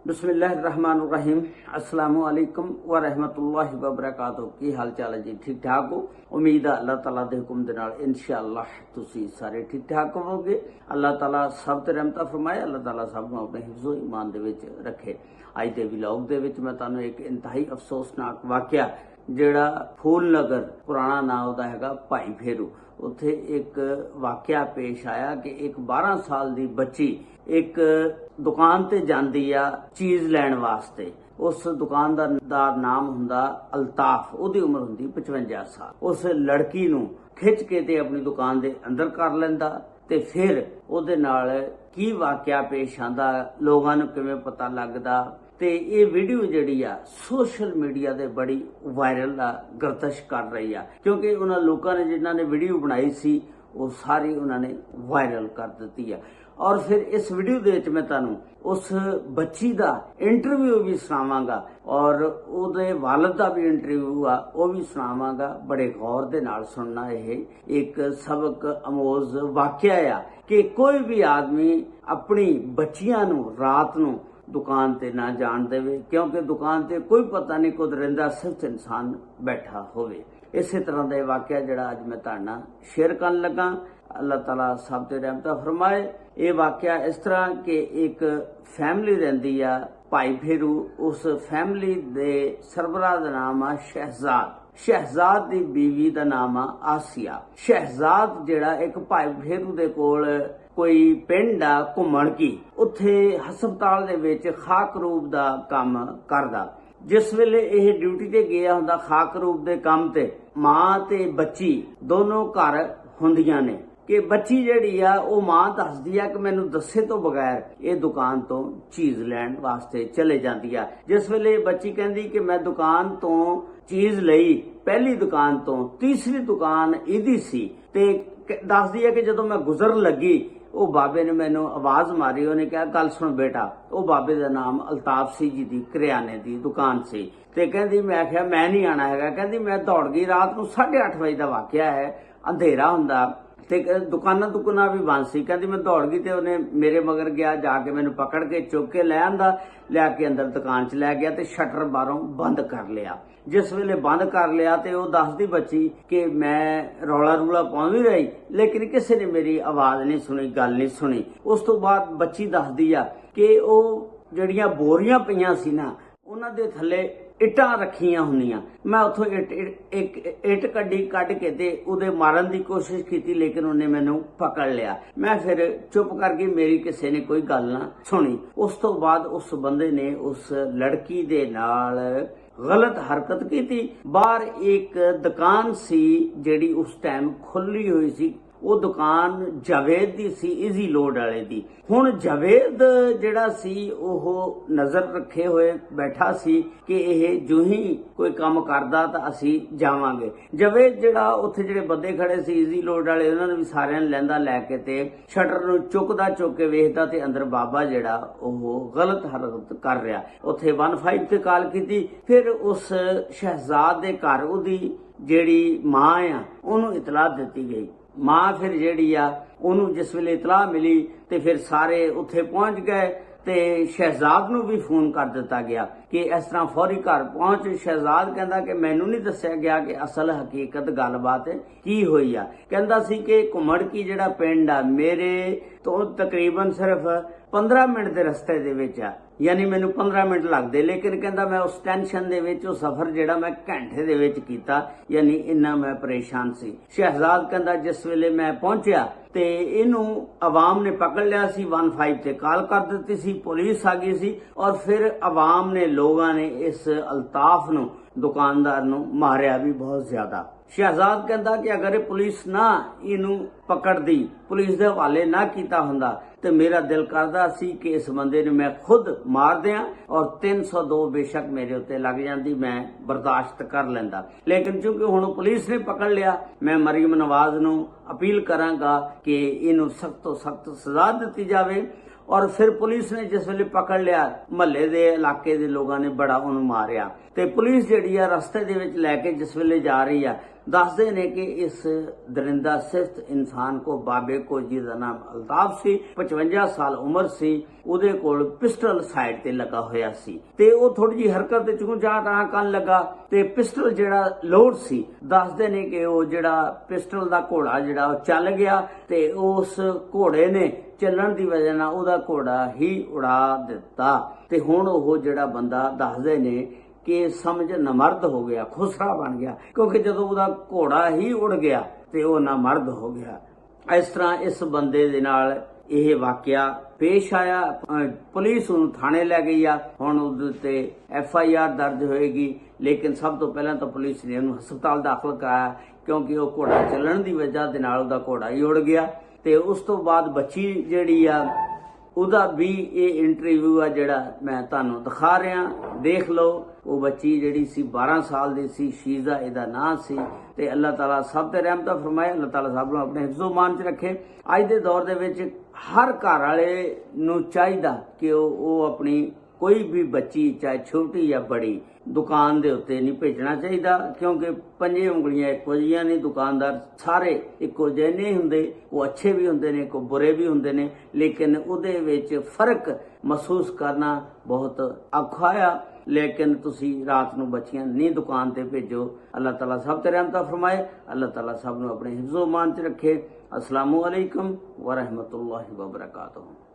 बिस्मिल्लाहिर्रहमानिर्रहीम। अस्सलामु अलैकुम व रहमतुल्लाहि व बरकातहू। की हाल चाल है जी? ठीक ठाक हो? उम्मीद है अल्लाह ताला दे हुक्म दे नाल इंशाअल्लाह तुसी सारे ठीक ठाक होवोगे। अल्लाह ताला सब ते रहमत फरमाए। अल्लाह ताला सब नूं अपने हिफ्ज़ो ईमान दे विच रखे। अज दे व्लॉग दे विच मैं तुहानूं एक इंतहाई अफसोसनाक वाक़या ਜਿਹੜਾ फूल नगर पुराना नाम ਉਹਦਾ ਹੈਗਾ ਭਾਈ ਫੇਰੂ, ਉੱਥੇ ਇੱਕ ਵਾਕਿਆ ਪੇਸ਼ ਆਇਆ ਕਿ ਇੱਕ 12 ਸਾਲ ਦੀ ਬੱਚੀ ਇੱਕ ਦੁਕਾਨ ਤੇ ਜਾਂਦੀ ਆ ਚੀਜ਼ ਲੈਣ ਵਾਸਤੇ। ਉਸ ਦੁਕਾਨਦਾਰ ਦਾ ਨਾਮ ਹੁੰਦਾ ਅਲਤਾਫ, ਉਹਦੀ ਉਮਰ ਹੁੰਦੀ 55 ਸਾਲ। ਉਸ ਲੜਕੀ ਨੂੰ ਖਿੱਚ ਕੇ ਤੇ ਆਪਣੀ ਦੁਕਾਨ ਦੇ ਅੰਦਰ ਕਰ ਲੈਂਦਾ ਤੇ ਫਿਰ ਉਹਦੇ ਨਾਲ ਕੀ ਵਾਕਿਆ ਪੇਸ਼ ਆਂਦਾ, ਲੋਕਾਂ ਨੂੰ ਕਿਵੇਂ ਪਤਾ ਲੱਗਦਾ। ਤੇ ਇਹ ਵੀਡੀਓ ਜਿਹੜੀ ਆ ਸੋਸ਼ਲ ਮੀਡੀਆ ਤੇ ਬੜੀ ਵਾਇਰਲ ਗਰਦਸ਼ ਕਰ ਰਹੀ ਆ, ਕਿਉਂਕਿ ਉਹਨਾਂ ਲੋਕਾਂ ਨੇ ਜਿਨ੍ਹਾਂ ਨੇ ਵੀਡੀਓ ਬਣਾਈ ਸੀ ਉਹ ਸਾਰੀ ਉਹਨਾਂ ਨੇ ਵਾਇਰਲ ਕਰ ਦਿੱਤੀ ਆ। ਔਰ ਫਿਰ ਇਸ ਵੀਡੀਓ ਦੇ ਵਿੱਚ ਮੈਂ ਤੁਹਾਨੂੰ ਉਸ ਬੱਚੀ ਦਾ ਇੰਟਰਵਿਊ ਵੀ ਸੁਣਾਵਾਂਗਾ ਔਰ ਉਹਦੇ ਵਾਲਿਦ ਦਾ ਵੀ ਇੰਟਰਵਿਊ ਆ ਉਹ ਵੀ ਸੁਣਾਵਾਂਗਾ। ਬੜੇ ਗੌਰ ਦੇ ਨਾਲ ਸੁਣਨਾ। ਇਹ ਇੱਕ ਸਬਕ ਅਮੋਜ਼ ਵਾਕਿਆ ਆ ਕਿ ਕੋਈ ਵੀ ਆਦਮੀ ਆਪਣੀ ਬੱਚੀਆਂ ਨੂੰ ਰਾਤ ਨੂੰ दुकान ते ना जान देवे, क्योंकि दुकान ते कोई पता नहीं कुछ रहिंदा, सिर्फ इंसान बैठा होवे। इसे तरह का वाकया जिहड़ा अज मैं तुहाडे नाल शेयर करन लगा। अल्लाह ताला सब ते रहमत फरमाए। ये वाकया इस तरह कि एक फैमिली रहिंदी आ भाई फेरू। उस फैमिली दे सरबराह दा नाम आ शहजाद। शहजाद दी बीवी दा नाम आ आसिया। शहजाद जिहड़ा एक भाई फेरू दे कोल कोई पिंड आ घुमण की, उत्थे हस्पताल दे विच खाक रूप दा काम करदा। जिस वेले यह ड्यूटी ते गया हुंदा खाक रूप दे काम ते, मां ते बच्ची दोनों घर हुंदियां ने कि बच्ची जिहड़ी आ ਉਹ ਮਾਂ ਦੱਸਦੀ ਆ ਕਿ ਮੈਨੂੰ ਦੱਸੇ ਤੋਂ ਬਗੈਰ ਇਹ ਦੁਕਾਨ ਤੋਂ ਚੀਜ਼ ਲੈਣ ਵਾਸਤੇ ਚਲੇ ਜਾਂਦੀ ਆ। ਜਿਸ ਵੇਲੇ ਬੱਚੀ ਕਹਿੰਦੀ ਕਿ ਮੈਂ ਦੁਕਾਨ ਤੋਂ ਚੀਜ਼ ਲਈ, ਪਹਿਲੀ ਦੁਕਾਨ ਤੋਂ ਤੀਸਰੀ ਦੁਕਾਨ ਇਹਦੀ ਸੀ, ਤੇ ਦੱਸਦੀ ਆ ਕਿ ਜਦੋਂ ਮੈਂ ਗੁਜ਼ਰਨ ਲੱਗੀ ਉਹ ਬਾਬੇ ਨੇ ਮੈਨੂੰ ਆਵਾਜ਼ ਮਾਰੀ। ਉਹਨੇ ਕਿਹਾ ਗੱਲ ਸੁਣ ਬੇਟਾ। ਉਹ ਬਾਬੇ ਦਾ ਨਾਮ ਅਲਤਾਫ ਸੀ ਜੀ ਦੀ ਕਰਿਆਨੇ ਦੀ ਦੁਕਾਨ ਸੀ। ਤੇ ਕਹਿੰਦੀ ਮੈਂ ਆਖਿਆ ਮੈਂ ਨਹੀਂ ਆਣਾ ਹੈਗਾ। ਕਹਿੰਦੀ ਮੈਂ ਦੌੜ ਗਈ। ਰਾਤ ਨੂੰ 8:30 ਵਜੇ ਦਾ ਵਾਕਿਆ ਹੈ, ਅੰਧੇਰਾ ਹੁੰਦਾ ਤੇ ਦੁਕਾਨਾਂ ਵੀ ਬੰਦ ਸੀ। ਕਹਿੰਦੀ ਮੈਂ ਦੌੜ ਗਈ ਤੇ ਉਹਨੇ ਮੇਰੇ ਮਗਰ ਗਿਆ, ਜਾ ਕੇ ਮੈਨੂੰ ਪਕੜ ਕੇ ਚੁੱਕ ਕੇ ਲੈ ਆਂਦਾ, ਲਿਆ ਕੇ ਅੰਦਰ ਦੁਕਾਨ 'ਚ ਲੈ ਗਿਆ ਤੇ ਸ਼ਟਰ ਬਾਹਰੋਂ ਬੰਦ ਕਰ ਲਿਆ। ਜਿਸ ਵੇਲੇ ਬੰਦ ਕਰ ਲਿਆ ਤੇ ਉਹ ਦੱਸਦੀ ਬੱਚੀ ਕਿ ਮੈਂ ਰੌਲਾ ਰੂਲਾ ਪਾਉਂਦੀ ਰਹੀ, ਲੇਕਿਨ ਕਿਸੇ ਨੇ ਮੇਰੀ ਆਵਾਜ਼ ਨਹੀਂ ਸੁਣੀ, ਗੱਲ ਨਹੀਂ ਸੁਣੀ। ਉਸ ਤੋਂ ਬਾਅਦ ਬੱਚੀ ਦੱਸਦੀ ਆ ਕਿ ਉਹ ਜਿਹੜੀਆਂ ਬੋਰੀਆਂ ਪਈਆਂ ਸੀ ਨਾ, ਉਹਨਾਂ ਦੇ ਥੱਲੇ ਇੱਟਾਂ ਰੱਖੀਆਂ ਹੁੰਦੀਆਂ। ਮੈਂ ਉੱਥੋਂ ਇੱਟ ਕੱਢ ਕੇ ਤੇ ਉਹਦੇ ਮਾਰਨ ਦੀ ਕੋਸ਼ਿਸ਼ ਕੀਤੀ, ਲੇਕਿਨ ਉਹਨੇ ਮੈਨੂੰ ਪਕੜ ਲਿਆ। ਮੈਂ ਫਿਰ ਚੁੱਪ ਕਰ ਗਈ, ਮੇਰੀ ਕਿਸੇ ਨੇ ਕੋਈ ਗੱਲ ਨਾ ਸੁਣੀ। ਉਸ ਤੋਂ ਬਾਅਦ ਉਸ ਬੰਦੇ ਨੇ ਉਸ ਲੜਕੀ ਦੇ ਨਾਲ ਗਲਤ ਹਰਕਤ ਕੀਤੀ। ਬਾਹਰ ਇੱਕ ਦੁਕਾਨ ਸੀ ਜਿਹੜੀ ਉਸ ਟਾਈਮ ਖੁੱਲੀ ਹੋਈ ਸੀ। ਉਹ ਦੁਕਾਨ ਜਾਵੇਦ ਦੀ ਸੀ, ਈਜ਼ੀ ਲੋਡ ਵਾਲੇ ਦੀ। ਹੁਣ ਜਾਵੇਦ ਜਿਹੜਾ ਸੀ ਉਹ ਨਜ਼ਰ ਰੱਖੇ ਹੋਏ ਬੈਠਾ ਸੀ ਕਿ ਇਹ ਜੋ ਹੀ ਕੋਈ ਕੰਮ ਕਰਦਾ ਤਾਂ ਅਸੀਂ ਜਾਵਾਂਗੇ। ਜਾਵੇਦ ਜਿਹੜਾ ਉੱਥੇ ਜਿਹੜੇ ਬੰਦੇ ਖੜੇ ਸੀ ਈਜ਼ੀ ਲੋਡ ਵਾਲੇ, ਉਹਨਾਂ ਨੂੰ ਵੀ ਸਾਰਿਆਂ ਨੂੰ ਲੈਂਦਾ, ਲੈ ਕੇ ਤੇ ਸ਼ਟਰ ਨੂੰ ਚੁੱਕ ਕੇ ਵੇਖਦਾ ਤੇ ਅੰਦਰ ਬਾਬਾ ਜਿਹੜਾ ਉਹ ਗਲਤ ਹਰਕਤ ਕਰ ਰਿਹਾ। ਉੱਥੇ 15 ਤੇ ਕਾਲ ਕੀਤੀ। ਫਿਰ ਉਸ ਸ਼ਹਿਜ਼ਾਦ ਦੇ ਘਰ ਉਹਦੀ ਜਿਹੜੀ ਮਾਂ ਆ ਉਹਨੂੰ ਇਤਲਾਹ ਦਿੱਤੀ ਗਈ। ਮਾਂ ਫਿਰ ਜਿਹੜੀ ਆ ਉਹਨੂੰ ਜਿਸ ਵੇਲੇ ਇਤਲਾਹ ਮਿਲੀ ਤੇ ਫਿਰ ਸਾਰੇ ਉੱਥੇ ਪਹੁੰਚ ਗਏ ਤੇ ਸ਼ਹਿਜ਼ਾਦ ਨੂੰ ਵੀ ਫੋਨ ਕਰ ਦਿੱਤਾ ਗਿਆ ਕਿ ਇਸ ਤਰ੍ਹਾਂ ਫੌਰੀ ਘਰ ਪਹੁੰਚ। ਸ਼ਹਿਜ਼ਾਦ ਕਹਿੰਦਾ ਕਿ ਮੈਨੂੰ ਨਹੀਂ ਦੱਸਿਆ ਗਿਆ ਕਿ ਅਸਲ ਹਕੀਕਤ ਗੱਲਬਾਤ ਕੀ ਹੋਈ ਆ। ਕਹਿੰਦਾ ਸੀ ਕਿ ਘੁਮੜਕੀ ਜਿਹੜਾ ਪਿੰਡ ਆ ਮੇਰੇ ਤੋਂ ਤਕਰੀਬਨ ਸਿਰਫ 15 ਮਿੰਟ ਦੇ ਰਸਤੇ ਦੇ ਵਿੱਚ ਆ, ਯਾਨੀ ਮੈਨੂੰ 15 ਮਿੰਟ ਲੱਗਦੇ, ਲੇਕਿਨ ਕਹਿੰਦਾ ਮੈਂ ਉਸ ਟੈਨਸ਼ਨ ਦੇ ਵਿੱਚ ਉਹ ਸਫ਼ਰ ਜਿਹੜਾ ਮੈਂ ਘੰਟੇ ਦੇ ਵਿੱਚ ਕੀਤਾ, ਯਾਨੀ ਇੰਨਾ ਮੈਂ ਪਰੇਸ਼ਾਨ ਸੀ। ਸ਼ਹਿਜ਼ਾਦ ਕਹਿੰਦਾ ਜਿਸ ਵੇਲੇ ਮੈਂ ਪਹੁੰਚਿਆ ਤੇ ਇਹਨੂੰ ਆਵਾਮ ਨੇ ਪਕੜ ਲਿਆ ਸੀ। 15 ਤੇ ਕਾਲ ਕਰ ਦਿੱਤੀ ਸੀ, ਪੁਲਿਸ ਆ ਗਈ ਸੀ ਔਰ ਫਿਰ ਆਵਾਮ ਨੇ, ਲੋਕਾਂ ਨੇ ਇਸ ਅਲਤਾਫ ਨੂੰ, ਦੁਕਾਨਦਾਰ ਨੂੰ ਮਾਰਿਆ ਵੀ ਬਹੁਤ ਜ਼ਿਆਦਾ। ਸ਼ਹਿਜ਼ਾਦ ਕਹਿੰਦਾ ਕਿ ਅਗਰ ਇਹ ਪੁਲਿਸ ਨਾ ਇਹਨੂੰ ਪਕੜਦੀ, ਪੁਲਿਸ ਦੇ ਹਵਾਲੇ ਨਾ ਕੀਤਾ ਹੁੰਦਾ ਤੇ ਮੇਰਾ ਦਿਲ ਕਰਦਾ ਸੀ ਕਿ ਇਸ ਬੰਦੇ ਨੂੰ ਮੈਂ ਖੁਦ ਮਾਰ ਦਿਆਂ ਔਰ 302 ਬੇਸ਼ੱਕ ਮੇਰੇ ਉੱਤੇ ਲੱਗ ਜਾਂਦੀ, ਮੈਂ ਬਰਦਾਸ਼ਤ ਕਰ ਲੈਂਦਾ। ਲੇਕਿਨ ਕਿਉਂਕਿ ਹੁਣ ਪੁਲਿਸ ਨੇ ਪਕੜ ਲਿਆ, ਮੈਂ ਮਰੀਮ ਨਵਾਜ਼ ਨੂੰ ਅਪੀਲ ਕਰਾਂਗਾ ਕਿ ਇਹਨੂੰ ਸਖਤ ਤੋਂ ਸਖਤ ਸਜ਼ਾ ਦਿੱਤੀ ਜਾਵੇ और फिर पुलिस ने जिस वेले पकड़ लिया महल्ले दे इलाके दे लोगों ने बड़ा उन्हें मारिया ते पुलिस जिहड़ी आ रस्ते दे विच लैके जिस वेले जा रही है दसदे ने कि इस दरिंदा सिफ्त इंसान को बाबे को जिहदा नाम अल्ताफ सी 55 साल उम्र सी ਉਹਦੇ ਕੋਲ ਪਿਸਟਲ ਸਾਈਡ ਤੇ ਲੱਗਾ ਹੋਇਆ ਸੀ ਤੇ ਉਹ ਥੋੜੀ ਜੀ ਹਰਕਤ ਤੇ ਚੂੰ ਜਾ ਰਾਂ ਕਰਨ ਲੱਗਾ ਤੇ ਪਿਸਟਲ ਜਿਹੜਾ ਲੋਡ ਸੀ ਦੱਸਦੇ ਨੇ ਕਿ ਉਹ ਜਿਹੜਾ ਪਿਸਟਲ ਦਾ ਘੋੜਾ ਜਿਹੜਾ ਉਹ ਚੱਲ ਗਿਆ ਤੇ ਉਸ ਘੋੜੇ ਨੇ ਚੱਲਣ ਦੀ ਵਜ੍ਹਾ ਨਾਲ ਉਹਦਾ ਘੋੜਾ ਹੀ ਉਡਾ ਦਿੱਤਾ ਤੇ ਹੁਣ ਉਹ ਜਿਹੜਾ ਬੰਦਾ ਦੱਸਦੇ ਨੇ ਕਿ ਸਮਝ ਨਮਰਦ ਹੋ ਗਿਆ ਖੁਸਰਾ ਬਣ ਗਿਆ ਕਿਉਂਕਿ ਜਦੋਂ ਉਹਦਾ ਘੋੜਾ ਹੀ ਉੜ ਗਿਆ ਤੇ ਉਹ ਨਮਰਦ ਹੋ ਗਿਆ। ਇਸ ਤਰ੍ਹਾਂ ਇਸ ਬੰਦੇ ਦੇ ਨਾਲ ਇਹ ਵਾਕਿਆ पेश आया। पुलिस उन्हें थाने लै गई आ, हुण उहदे ते FIR दर्ज होएगी, लेकिन सब तो पहले तो पुलिस ने उन्हें हस्पताल दाखिल कराया क्योंकि वो घोड़ा चलण की वजह दे नाल उहदा घोड़ा ही उड़ गया। ते उस तो बाद बच्ची जिहड़ी आ ਉਹਦਾ भी ये इंटरव्यू आ जिहड़ा मैं तुहानूं दिखा रहा, देख लो। वो बच्ची जिहड़ी सी 12 साल दी सी, शीजा इहदा नां सी। ते अल्लाह ताला सब ते रहमत फरमाए, अल्लाह ताला सब नूं अपने हिफ्ज़ो मान च रखे। अज दे दौर दे विच हर घर वाले नूं चाहीदा कि वो अपनी कोई भी बच्ची चाहे छोटी या बड़ी दुकान दे उत्ते नहीं भेजना चाहिए, क्योंकि पंजे उंगलियां इक्को जिहियां नहीं। दुकानदार सारे इक्को जिहे नहीं हुंदे, वो अच्छे भी हुंदे ने, को बुरे भी हुंदे ने, लेकिन उहदे विच फर्क महसूस करना बहुत औखा आ। लेकिन तुसी रात नूं बच्चियां नहीं दुकान ते भेजो। अल्लाह ताला सब ते रहमत फरमाए, अल्लाह ताला सब नूं अपने हिफ्ज़ो मान च रखे। अस्सलामु अलैकुम व रहमतुल्लाहि व बरकातुहू।